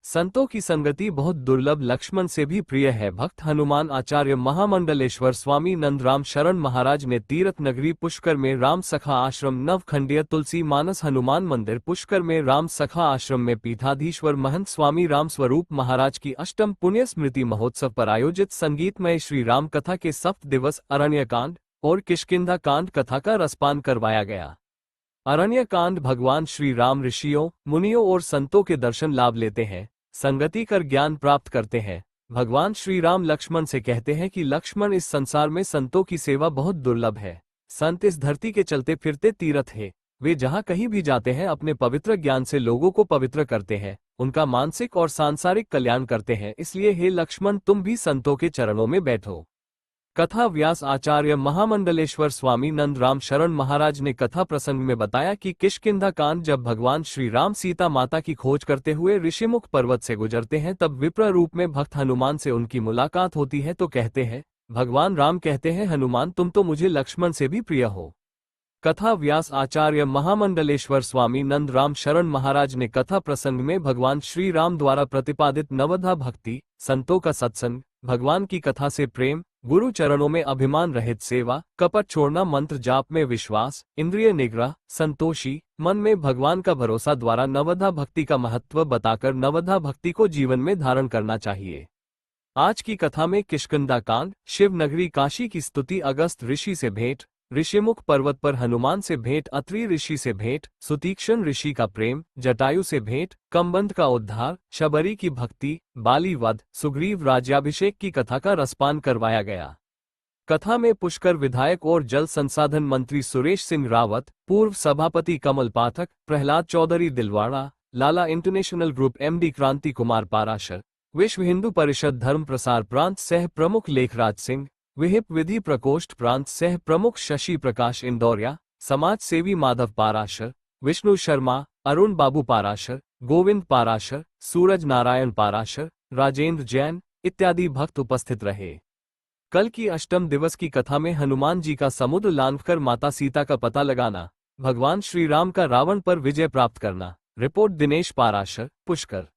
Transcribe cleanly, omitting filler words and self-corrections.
संतों की संगति बहुत दुर्लभ, लक्ष्मण से भी प्रिय है। भक्त हनुमान आचार्य महामंडलेश्वर स्वामी नंदराम शरण महाराज ने तीर्थ नगरी पुष्कर में राम सखा आश्रम, नवखंडीय तुलसी मानस हनुमान मंदिर पुष्कर में राम सखा आश्रम में पीठाधीश्वर महंत स्वामी राम स्वरूप महाराज की अष्टम पुण्य स्मृति महोत्सव पर आयोजित संगीतमय श्री राम कथा के सप्त दिवस अरण्यकांड और किष्किंधा कांड कथा का रसपान करवाया गया। अरण्यकांड भगवान श्री राम ऋषियों, मुनियों और संतों के दर्शन लाभ लेते हैं, संगति कर ज्ञान प्राप्त करते हैं। भगवान श्री राम लक्ष्मण से कहते हैं कि लक्ष्मण, इस संसार में संतों की सेवा बहुत दुर्लभ है। संत इस धरती के चलते फिरते तीर्थ है। वे जहाँ कहीं भी जाते हैं अपने पवित्र ज्ञान से लोगों को पवित्र करते हैं, उनका मानसिक और सांसारिक कल्याण करते हैं। इसलिए हे लक्ष्मण, तुम भी संतों के चरणों में बैठो। कथा व्यास आचार्य महामंडलेश्वर स्वामी नंदराम शरण महाराज ने कथा प्रसंग में बताया कि किष्किंधा कांड, जब भगवान श्री राम सीता माता की खोज करते हुए ऋषिमुख पर्वत से गुजरते हैं, तब विप्र रूप में भक्त हनुमान से उनकी मुलाकात होती है। तो कहते हैं, भगवान राम कहते हैं, हनुमान, तुम तो मुझे लक्ष्मण से भी प्रिय हो। कथा व्यास आचार्य महामंडलेश्वर स्वामी नंदराम शरण महाराज ने कथा प्रसंग में भगवान श्री राम द्वारा प्रतिपादित नवधा भक्ति, संतों का सत्संग, भगवान की कथा से प्रेम, गुरु चरणों में अभिमान रहित सेवा, कपट छोड़ना, मंत्र जाप में विश्वास, इंद्रिय निग्रह, संतोषी मन में भगवान का भरोसा द्वारा नवधा भक्ति का महत्व बताकर नवधा भक्ति को जीवन में धारण करना चाहिए। आज की कथा में किष्किंधा कांड, शिव नगरी काशी की स्तुति, अगस्त ऋषि से भेंट, ऋषिमुख पर्वत पर हनुमान से भेंट, अत्रि ऋषि से भेंट, सुतीक्ष्ण ऋषि का प्रेम, जटायु से भेंट, कम्बंध का उद्धार, शबरी की भक्ति, बाली वध, सुग्रीव राज्याभिषेक की कथा का रसपान करवाया गया। कथा में पुष्कर विधायक और जल संसाधन मंत्री सुरेश सिंह रावत, पूर्व सभापति कमल पाठक, प्रहलाद चौधरी दिलवाड़ा, लाला इंटरनेशनल ग्रुप एमडी क्रांति कुमार पाराशर, विश्व हिंदू परिषद धर्म प्रसार प्रांत सह प्रमुख लेखराज सिंह, विहिप विधि प्रकोष्ठ प्रांत सह प्रमुख शशि प्रकाश इंदौरिया, समाज सेवी माधव पाराशर, विष्णु शर्मा, अरुण बाबू पाराशर, गोविंद पाराशर, सूरज नारायण पाराशर, राजेंद्र जैन इत्यादि भक्त उपस्थित रहे। कल की अष्टम दिवस की कथा में हनुमान जी का समुद्र लांघकर माता सीता का पता लगाना, भगवान श्री राम का रावण पर विजय प्राप्त करना। रिपोर्ट दिनेश पाराशर, पुष्कर।